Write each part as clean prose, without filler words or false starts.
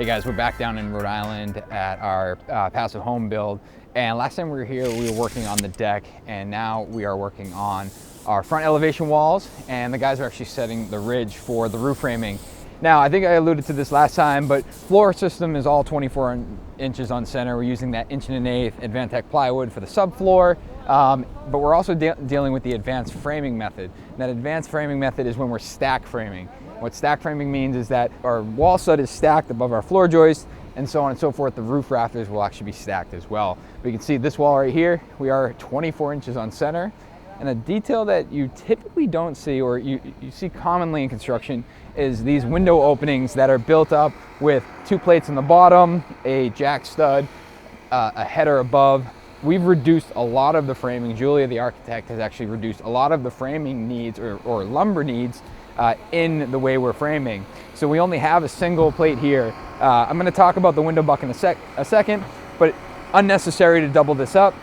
Hey guys, we're back down in Rhode Island at our passive home build, and last time we were here we were working on the deck, and now we are working on our front elevation walls, and the guys are actually setting the ridge for the roof framing. Now, I think I alluded to this last time, but floor system is all 24 inches on center. We're using that 1.1 Advantech plywood for the subfloor, but we're also dealing with the advanced framing method. And that advanced framing method is when we're stack framing. What stack framing means is that our wall stud is stacked above our floor joist, and so on and so forth. The roof rafters will actually be stacked as well. We can see this wall right here, we are 24 inches on center. And a detail that you typically don't see, or you see commonly in construction, is these window openings that are built up with 2 plates on the bottom, a jack stud, a header above. We've reduced a lot of the framing. Julia, the architect, has actually reduced a lot of the framing needs or lumber needs in the way we're framing. So we only have a single plate here. I'm going to talk about the window buck in a second, but unnecessary to double this up,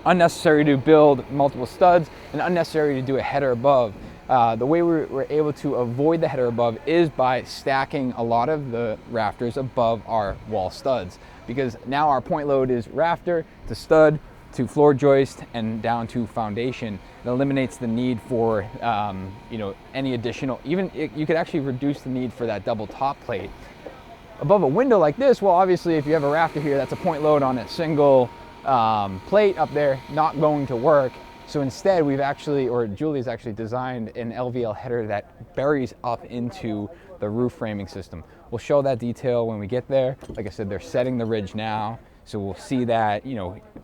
unnecessary to build multiple studs, and unnecessary to do a header above. The way we're able to avoid the header above is by stacking a lot of the rafters above our wall studs, because now our point load is rafter to stud to floor joist and down to foundation. It eliminates the need for any additional, you could actually reduce the need for that double top plate. Above a window like this, well, obviously if you have a rafter here, that's a point load on a single plate up there, not going to work. So instead we've actually, or Julie's actually designed an LVL header that buries up into the roof framing system. We'll show that detail when we get there. Like I said, they're setting the ridge now, so we'll see that,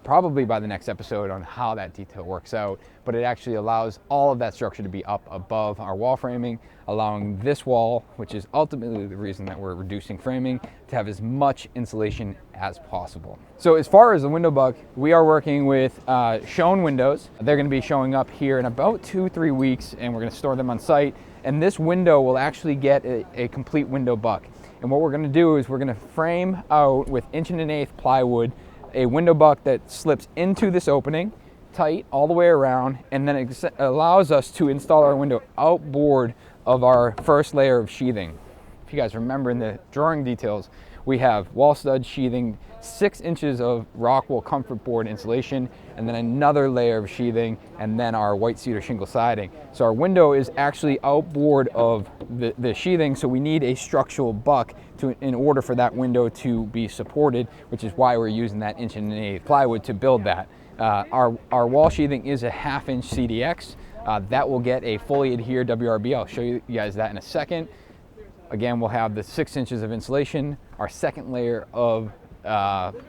probably by the next episode on how that detail works out. But it actually allows all of that structure to be up above our wall framing, allowing this wall, which is ultimately the reason that we're reducing framing, to have as much insulation as possible. So as far as the window buck, we are working with shown windows. They're going to be showing up here in about 2-3 weeks, and we're going to store them on site. And this window will actually get a complete window buck. And what we're going to do is we're going to frame out with 1.1 plywood a window buck that slips into this opening tight all the way around, and then it allows us to install our window outboard of our first layer of sheathing. If you guys remember in the drawing details, we have wall stud sheathing, 6 inches of rock wool comfort board insulation, and then another layer of sheathing, and then our white cedar shingle siding. So our window is actually outboard of the sheathing, so we need a structural buck in order for that window to be supported, which is why we're using that 1.1 plywood to build that. Our wall sheathing is a 1/2 inch CDX. That will get a fully adhered WRB. I'll show you guys that in a second. Again, we'll have the 6 inches of insulation, our second layer of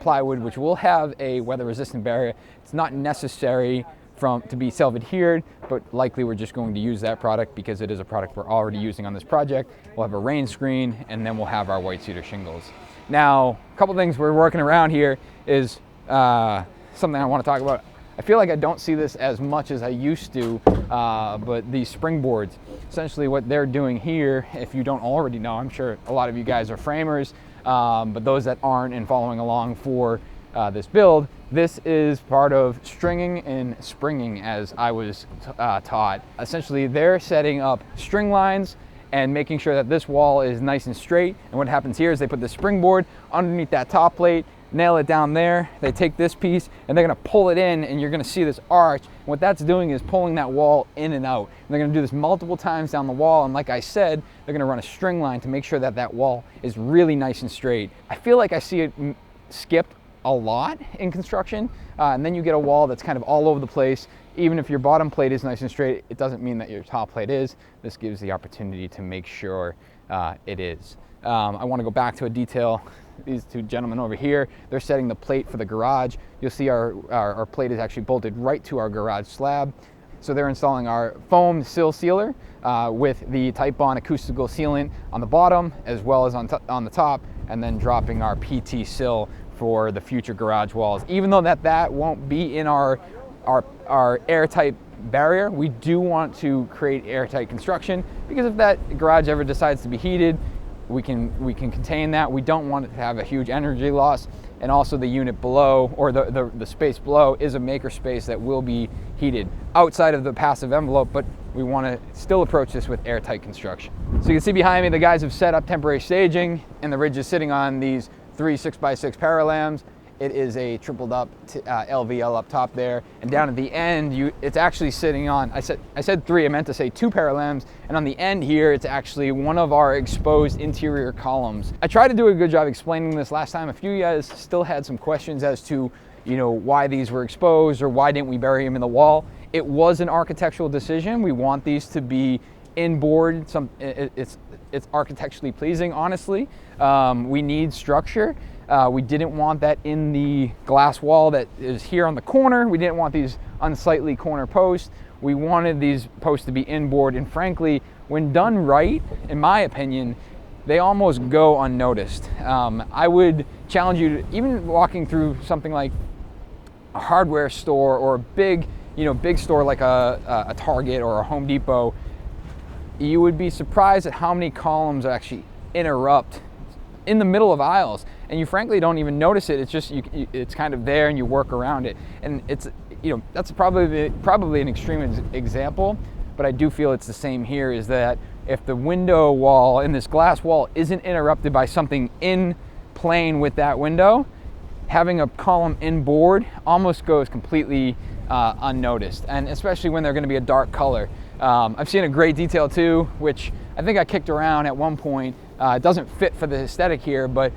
plywood, which will have a weather-resistant barrier. It's not necessary to be self-adhered, but likely we're just going to use that product because it is a product we're already using on this project. We'll have a rain screen, and then we'll have our white cedar shingles. Now, a couple things we're working around here is something I want to talk about. I feel like I don't see this as much as I used to, but these springboards, essentially what they're doing here, if you don't already know, I'm sure a lot of you guys are framers, but those that aren't and following along for this build, this is part of stringing and springing, as I was taught. Essentially, they're setting up string lines and making sure that this wall is nice and straight. And what happens here is they put the springboard underneath that top plate, nail it down there, they take this piece and they're going to pull it in, and you're going to see this arch. And what that's doing is pulling that wall in and out. And they're going to do this multiple times down the wall, and like I said, they're going to run a string line to make sure that that wall is really nice and straight. I feel like I see it skipped a lot in construction, and then you get a wall that's kind of all over the place. Even if your bottom plate is nice and straight, it doesn't mean that your top plate is. This gives the opportunity to make sure it is. I want to go back to a detail. These two gentlemen over here, they're setting the plate for the garage. You'll see our plate is actually bolted right to our garage slab. So they're installing our foam sill sealer with the Type Bond Acoustical Sealant on the bottom as well as on the top, and then dropping our PT sill for the future garage walls. Even though that won't be in our airtight barrier, we do want to create airtight construction, because if that garage ever decides to be heated, we can contain that. We don't want it to have a huge energy loss. And also the unit below, or the space below, is a maker space that will be heated outside of the passive envelope, but we want to still approach this with airtight construction. So you can see behind me, the guys have set up temporary staging, and the ridge is sitting on these 3 6x6 paralams. It is a tripled up LVL up top there, and down at the end, it's actually sitting on, I said 3, I meant to say 2 paralams, and on the end here, it's actually one of our exposed interior columns. I tried to do a good job explaining this last time. A few of you guys still had some questions as to, you know, why these were exposed or why didn't we bury them in the wall. It was an architectural decision. We want these to be inboard. It's architecturally pleasing, honestly. We need structure. We didn't want that in the glass wall that is here on the corner. We didn't want these unsightly corner posts. We wanted these posts to be inboard, and frankly, when done right, in my opinion, they almost go unnoticed. I would challenge you to, even walking through something like a hardware store or a big store like a Target or a Home Depot, you would be surprised at how many columns actually interrupt in the middle of aisles, and you frankly don't even notice it. It's just it's kind of there, and you work around it. And it's, you know, that's probably an extreme example, but I do feel it's the same here. Is that if the window wall in this glass wall isn't interrupted by something in plane with that window, having a column inboard almost goes completely unnoticed, and especially when they're going to be a dark color. I've seen a great detail too, which I think I kicked around at one point. It doesn't fit for the aesthetic here, but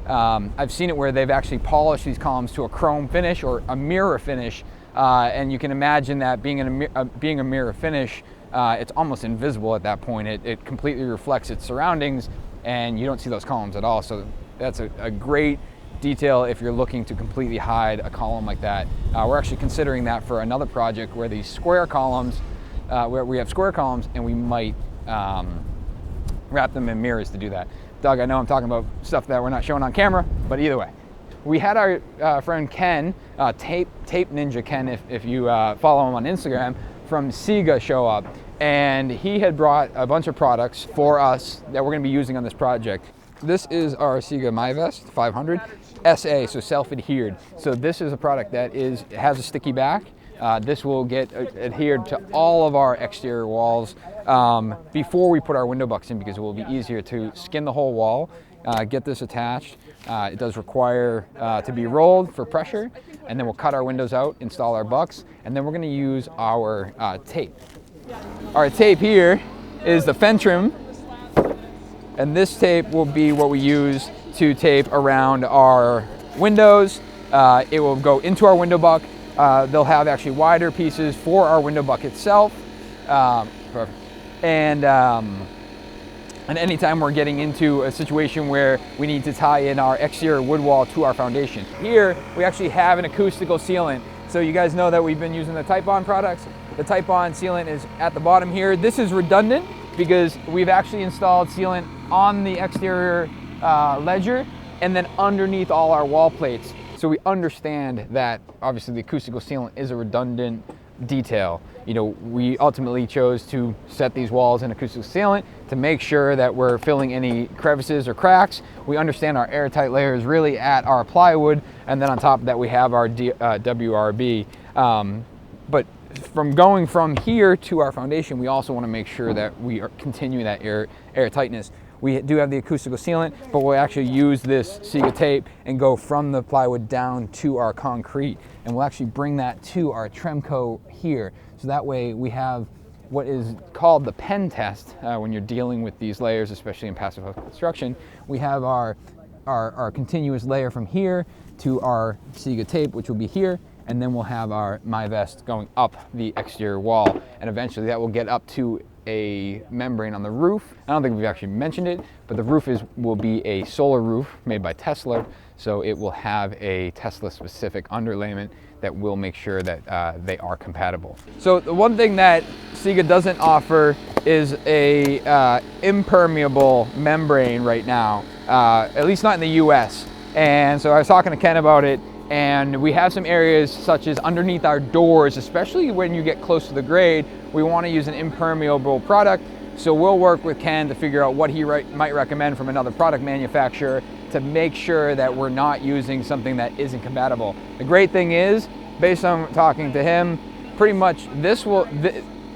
I've seen it where they've actually polished these columns to a chrome finish or a mirror finish, and you can imagine that being a mirror finish, it's almost invisible at that point. It completely reflects its surroundings, and you don't see those columns at all. So that's a great detail if you're looking to completely hide a column like that. We're actually considering that for another project where these square columns, where we have square columns, and we might wrap them in mirrors to do that. Doug, I know I'm talking about stuff that we're not showing on camera, but either way. We had our friend Ken, Tape Ninja Ken, if you follow him on Instagram, from Sega show up, and he had brought a bunch of products for us that we're going to be using on this project. This is our Sega MyVest 500 SA, so self-adhered. So this is a product that has a sticky back. This will get adhered to all of our exterior walls before we put our window bucks in, because it will be easier to skin the whole wall, get this attached. It does require to be rolled for pressure, and then we'll cut our windows out, install our bucks, and then we're going to use our tape. Our tape here is the Fentrim, and this tape will be what we use to tape around our windows. It will go into our window buck. They'll have actually wider pieces for our window buck itself. And anytime we're getting into a situation where we need to tie in our exterior wood wall to our foundation. Here, we actually have an acoustical sealant. So you guys know that we've been using the Type-On products. The Type-On sealant is at the bottom here. This is redundant because we've actually installed sealant on the exterior ledger and then underneath all our wall plates. So we understand that obviously the acoustical sealant is a redundant detail. You know, we ultimately chose to set these walls in acoustical sealant to make sure that we're filling any crevices or cracks. We understand our airtight layer is really at our plywood, and then on top of that we have our WRB. But from going from here to our foundation, we also want to make sure that we are continuing that air tightness. We do have the acoustical sealant, but we'll actually use this Sega tape and go from the plywood down to our concrete. And we'll actually bring that to our tremco here. So that way we have what is called the pen test when you're dealing with these layers, especially in passive construction. We have our continuous layer from here to our Sega tape, which will be here, and then we'll have our MyVest going up the exterior wall, and eventually that will get up to a membrane on the roof. I don't think we've actually mentioned it, but the roof will be a solar roof made by Tesla, so it will have a Tesla specific underlayment that will make sure that they are compatible. So the one thing that Sega doesn't offer is a impermeable membrane right now, at least not in the US. And so I was talking to Ken about it, and we have some areas such as underneath our doors, especially when you get close to the grade, we want to use an impermeable product. So we'll work with Ken to figure out what he might recommend from another product manufacturer to make sure that we're not using something that isn't compatible. The great thing is, based on talking to him, pretty much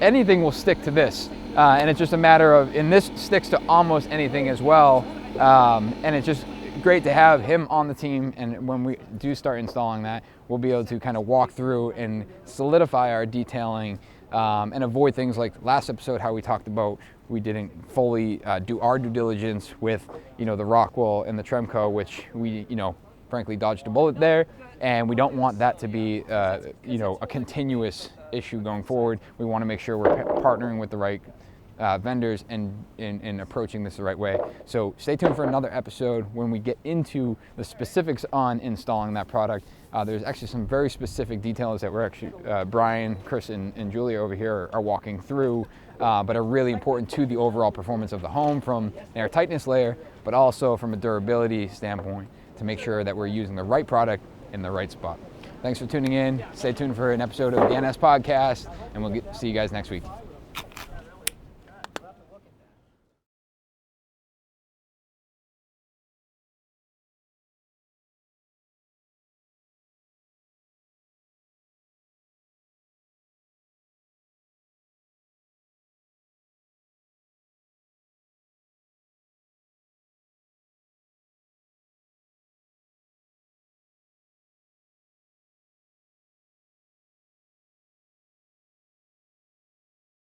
anything will stick to this. And it's just a matter of, and this sticks to almost anything as well. And it's just great to have him on the team. And when we do start installing that, we'll be able to kind of walk through and solidify our detailing and avoid things like last episode, how we talked about we didn't fully do our due diligence with, the Rockwell and the Tremco, which we, frankly dodged a bullet there. And we don't want that to be, a continuous issue going forward. We want to make sure we're partnering with the right vendors and approaching this the right way. So stay tuned for another episode when we get into the specifics on installing that product. There's actually some very specific details that we're actually, Brian, Chris, and Julia over here are walking through, but are really important to the overall performance of the home from an air tightness layer, but also from a durability standpoint to make sure that we're using the right product in the right spot. Thanks for tuning in. Stay tuned for an episode of the NS Podcast, and we'll see you guys next week.